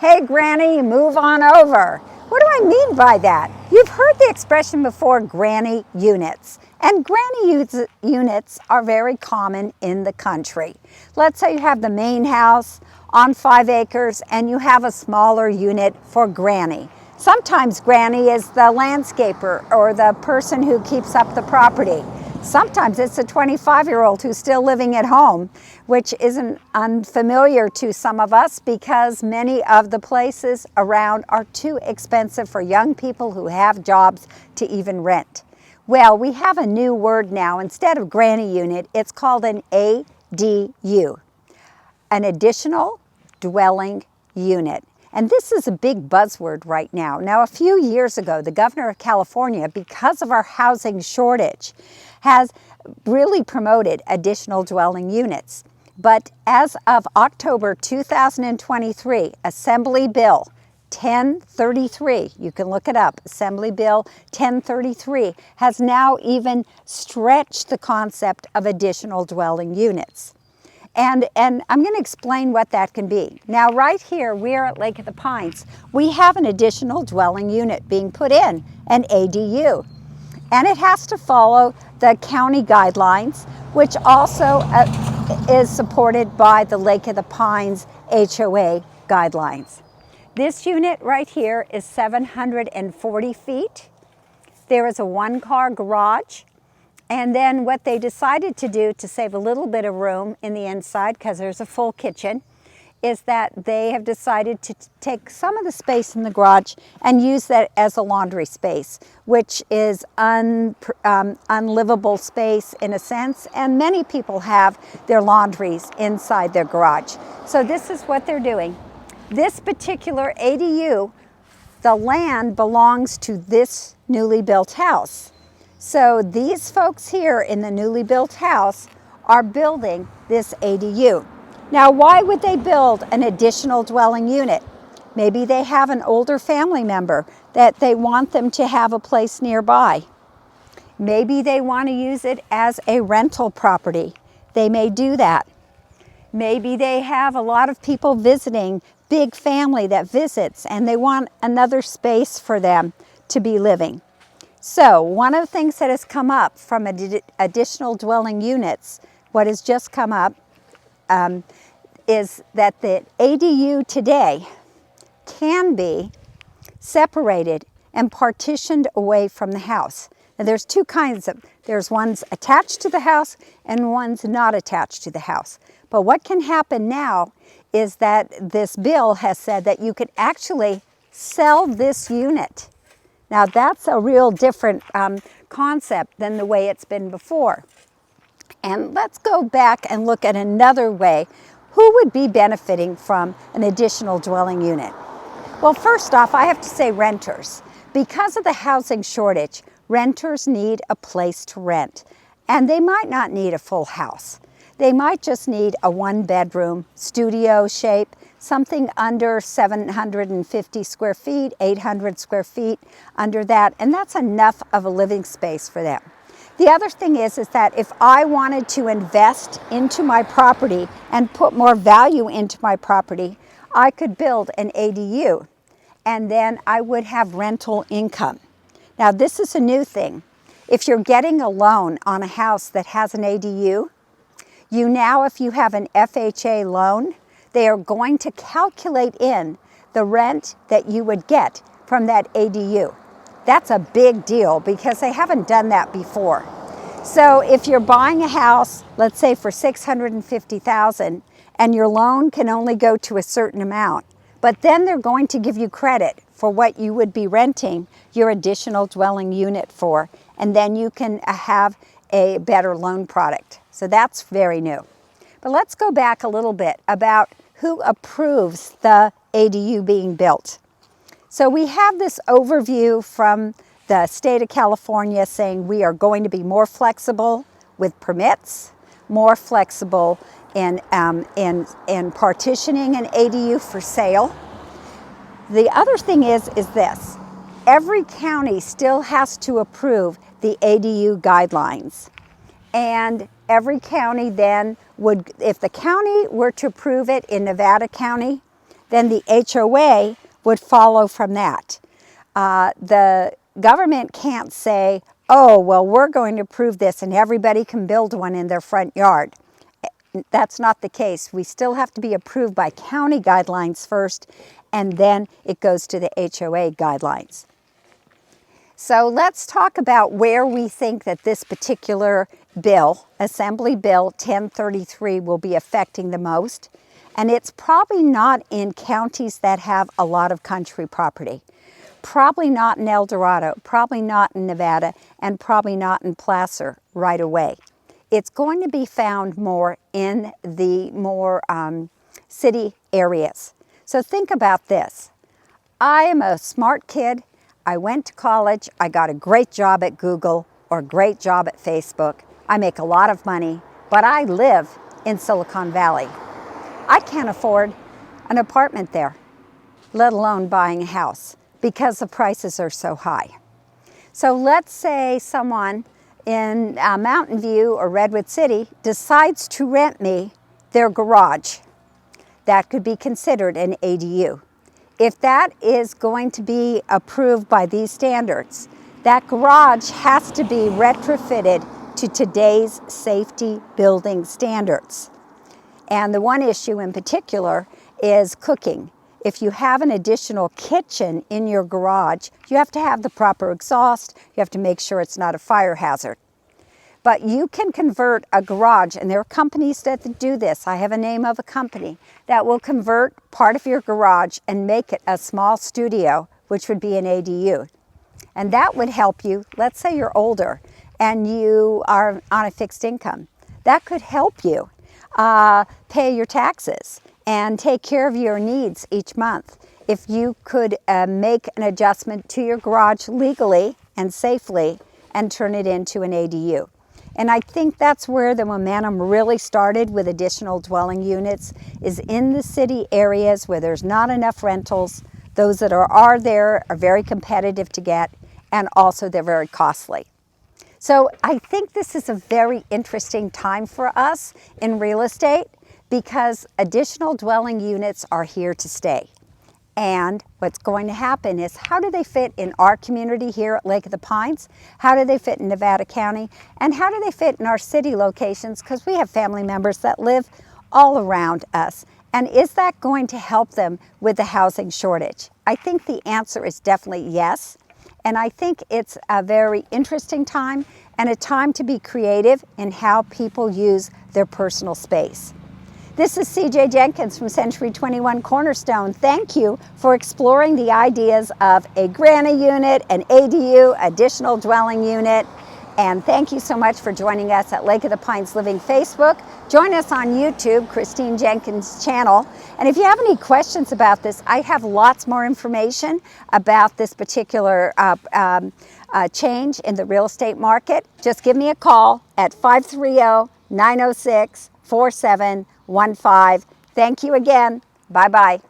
Hey Granny, move on over. What do I mean by that? You've heard the expression before, granny units. And units are very common in the country. Let's say you have the main house on 5 acres and you have a smaller unit for granny. Sometimes granny is the landscaper or the person who keeps up the property. Sometimes it's a 25-year-old who's still living at home, which isn't unfamiliar to some of us because many of the places around are too expensive for young people who have jobs to even rent. Well, we have a new word now. Instead of granny unit, it's called an ADU, an additional dwelling unit. And this is a big buzzword right now. Now, a few years ago, the governor of California, because of our housing shortage, has really promoted additional dwelling units. But as of October 2023, Assembly Bill 1033, you can look it up, Assembly Bill 1033, has now even stretched the concept of additional dwelling units. And I'm going to explain what that can be. Now, right here, we're at Lake of the Pines. We have an additional dwelling unit being put in, an ADU. And it has to follow the county guidelines, which also is supported by the Lake of the Pines HOA guidelines. This unit right here is 740 feet. There is a 1-car garage. And then what they decided to do to save a little bit of room in the inside, because there's a full kitchen, is that they have decided to take some of the space in the garage and use that as a laundry space, which is unlivable space in a sense, and many people have their laundries inside their garage. So this is what they're doing. This particular ADU, the land belongs to this newly built house. So these folks here in the newly built house are building this ADU. Now, why would they build an additional dwelling unit? Maybe they have an older family member that they want them to have a place nearby. Maybe they want to use it as a rental property. They may do that. Maybe they have a lot of people visiting, big family that visits, and they want another space for them to be living. So one of the things that has come up from additional dwelling units, what has just come up, is that the ADU today can be separated and partitioned away from the house. Now there's two kinds of, there's ones attached to the house and ones not attached to the house. But what can happen now is that this bill has said that you could actually sell this unit. Now that's a real different concept than the way it's been before. And let's go back and look at another way. Who would be benefiting from an additional dwelling unit? Well, first off, I have to say renters. Because of the housing shortage, renters need a place to rent. And they might not need a full house. They might just need a 1-bedroom, studio shape, something under 750 square feet, 800 square feet, under that, and that's enough of a living space for them. The other thing is that if I wanted to invest into my property and put more value into my property, I could build an ADU, and then I would have rental income. Now, this is a new thing. If you're getting a loan on a house that has an ADU, if you have an FHA loan, they are going to calculate in the rent that you would get from that ADU. That's a big deal because they haven't done that before. So if you're buying a house, let's say for $650,000, and your loan can only go to a certain amount, but then they're going to give you credit for what you would be renting your additional dwelling unit for, and then you can have a better loan product. So that's very new. But let's go back a little bit about who approves the ADU being built. So we have this overview from the state of California saying we are going to be more flexible with permits, more flexible in partitioning an ADU for sale. The other thing is this. Every county still has to approve the ADU guidelines. And every county then would, if the county were to approve it in Nevada County, then the HOA would follow from that. The government can't say, oh, well, we're going to approve this and everybody can build one in their front yard. That's not the case. We still have to be approved by county guidelines first, and then it goes to the HOA guidelines. So let's talk about where we think that this particular bill, Assembly Bill 1033, will be affecting the most. And it's probably not in counties that have a lot of country property. Probably not in El Dorado, probably not in Nevada, and probably not in Placer right away. It's going to be found more in the more city areas. So think about this. I am a smart kid. I went to college. I got a great job at Google or a great job at Facebook. I make a lot of money, but I live in Silicon Valley. I can't afford an apartment there, let alone buying a house, because the prices are so high. So let's say someone in Mountain View or Redwood City decides to rent me their garage. That could be considered an ADU. If that is going to be approved by these standards, that garage has to be retrofitted to today's safety building standards. And the one issue in particular is cooking. If you have an additional kitchen in your garage, you have to have the proper exhaust. You have to make sure it's not a fire hazard. But you can convert a garage, and there are companies that do this. I have a name of a company that will convert part of your garage and make it a small studio, which would be an ADU. And that would help you. Let's say you're older and you are on a fixed income. That could help you pay your taxes and take care of your needs each month. If you could make an adjustment to your garage legally and safely and turn it into an ADU. And I think that's where the momentum really started with additional dwelling units, is in the city areas where there's not enough rentals. Those that are there are very competitive to get, and also they're very costly. So I think this is a very interesting time for us in real estate, because additional dwelling units are here to stay. And what's going to happen is, how do they fit in our community here at Lake of the Pines? How do they fit in Nevada County? And how do they fit in our city locations? Because we have family members that live all around us. And is that going to help them with the housing shortage? I think the answer is definitely yes. And I think it's a very interesting time and a time to be creative in how people use their personal space. This is CJ Jenkins from Century 21 Cornerstone. Thank you for exploring the ideas of a granny unit, an ADU, additional dwelling unit. And thank you so much for joining us at Lake of the Pines Living Facebook. Join us on YouTube, Christine Jenkins' channel. And if you have any questions about this, I have lots more information about this particular change in the real estate market. Just give me a call at 530-906-4715. Thank you again. Bye-bye.